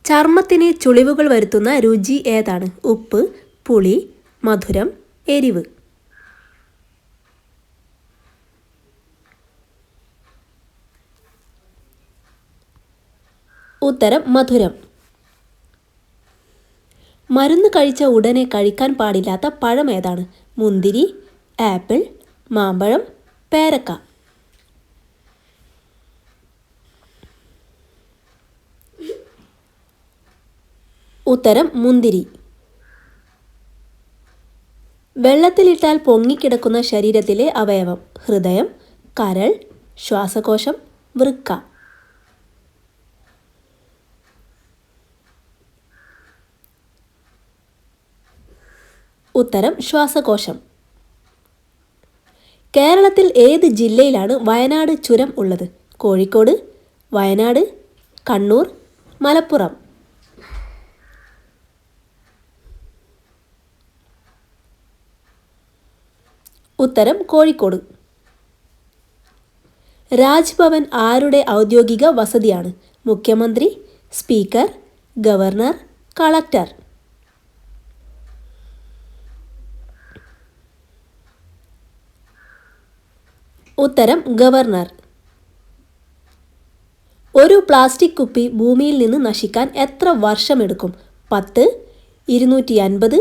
ചർമ്മത്തിന് ചുളിവുകൾ വരുത്തുന്ന രുചി ഏതാണ്? ഉപ്പ്, പുളി, മധുരം, എരിവ്. ഉത്തരം മധുരം. മരുന്ന് കഴിച്ച ഉടനെ കഴിക്കാൻ പാടില്ലാത്ത പഴം ഏതാണ്? മുന്തിരി, ആപ്പിൾ, മാമ്പഴം, പേരക്ക. ഉത്തരം മുന്തിരി. വെള്ളത്തിലിട്ടാൽ പൊങ്ങിക്കിടക്കുന്ന ശരീരത്തിലെ അവയവം? ഹൃദയം, കരൾ, ശ്വാസകോശം, വൃക്ക. ഉത്തരം ശ്വാസകോശം. കേരളത്തിൽ ഏത് ജില്ലയിലാണ് വയനാട് ചുരം ഉള്ളത്? കോഴിക്കോട്, വയനാട്, കണ്ണൂർ, മലപ്പുറം. ഉത്തരം കോഴിക്കോട്. രാജ്ഭവൻ ആരുടെ ഔദ്യോഗിക വസതിയാണ്? മുഖ്യമന്ത്രി, സ്പീക്കർ, ഗവർണർ, കളക്ടർ. ഉത്തരം ഗവർണർ. ഒരു പ്ലാസ്റ്റിക് കുപ്പി ഭൂമിയിൽ നിന്ന് നശിക്കാൻ എത്ര വർഷമെടുക്കും? 10, 250,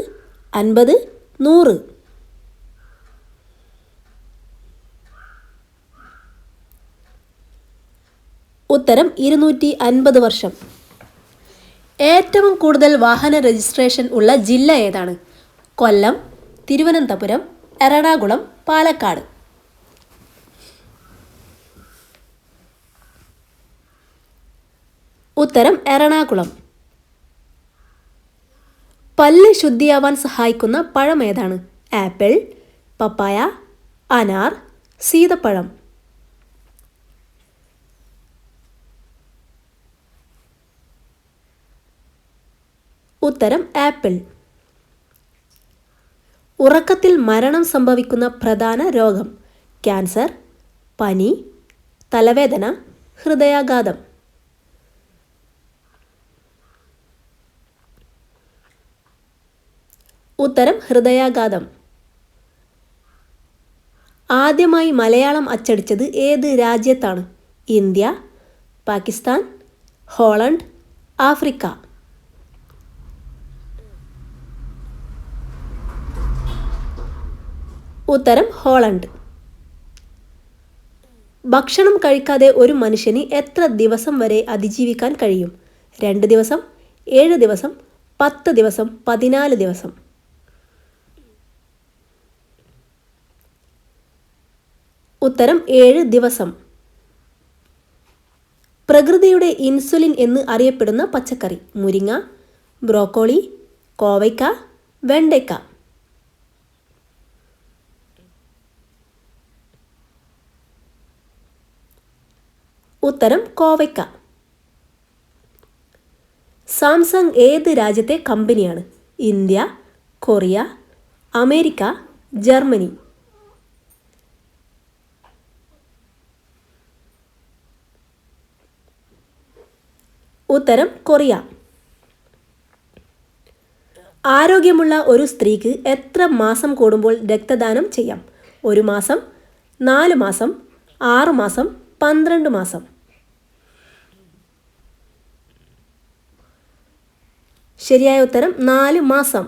50, 100. ഉത്തരം 250 വർഷം. ഏറ്റവും കൂടുതൽ വാഹന രജിസ്ട്രേഷൻ ഉള്ള ജില്ല ഏതാണ്? കൊല്ലം, തിരുവനന്തപുരം, എറണാകുളം, പാലക്കാട്. ഉത്തരം എറണാകുളം. പല്ല് ശുദ്ധിയാവാൻ സഹായിക്കുന്ന പഴം ഏതാണ്? ആപ്പിൾ, പപ്പായ, അനാർ, സീതപ്പഴം. ഉത്തരം ആപ്പിൾ. ഉറക്കത്തിൽ മരണം സംഭവിക്കുന്ന പ്രധാന രോഗം? ക്യാൻസർ, പനി, തലവേദന, ഹൃദയാഘാതം. ഉത്തരം ഹൃദയാഘാതം. ആദ്യമായി മലയാളം അച്ചടിച്ചത് ഏത് രാജ്യത്താണ്? India, Pakistan, Holland, Africa. ഉത്തരം ഹോളണ്ട്. ഭക്ഷണം കഴിക്കാതെ ഒരു മനുഷ്യന് എത്ര ദിവസം വരെ അതിജീവിക്കാൻ കഴിയും? 2 ദിവസം, 7 ദിവസം, 10 ദിവസം, 14 ദിവസം. ഉത്തരം 7 ദിവസം. പ്രകൃതിയുടെ ഇൻസുലിൻ എന്ന് അറിയപ്പെടുന്ന പച്ചക്കറി? മുരിങ്ങ, ബ്രോക്കോളി, കോവയ്ക്ക, വെണ്ടയ്ക്ക. ഉത്തരം കോവയ്ക്ക. സാംസങ് ഏത് രാജ്യത്തെ കമ്പനിയാണ്? India, Korea, America, Germany. ഉത്തരം കൊറിയ. ആരോഗ്യമുള്ള ഒരു സ്ത്രീക്ക് എത്ര മാസം കൂടുമ്പോൾ രക്തദാനം ചെയ്യാം? 1 മാസം, 4 മാസം, 6 മാസം, 12 മാസം. ശരിയായ ഉത്തരം 4 മാസം.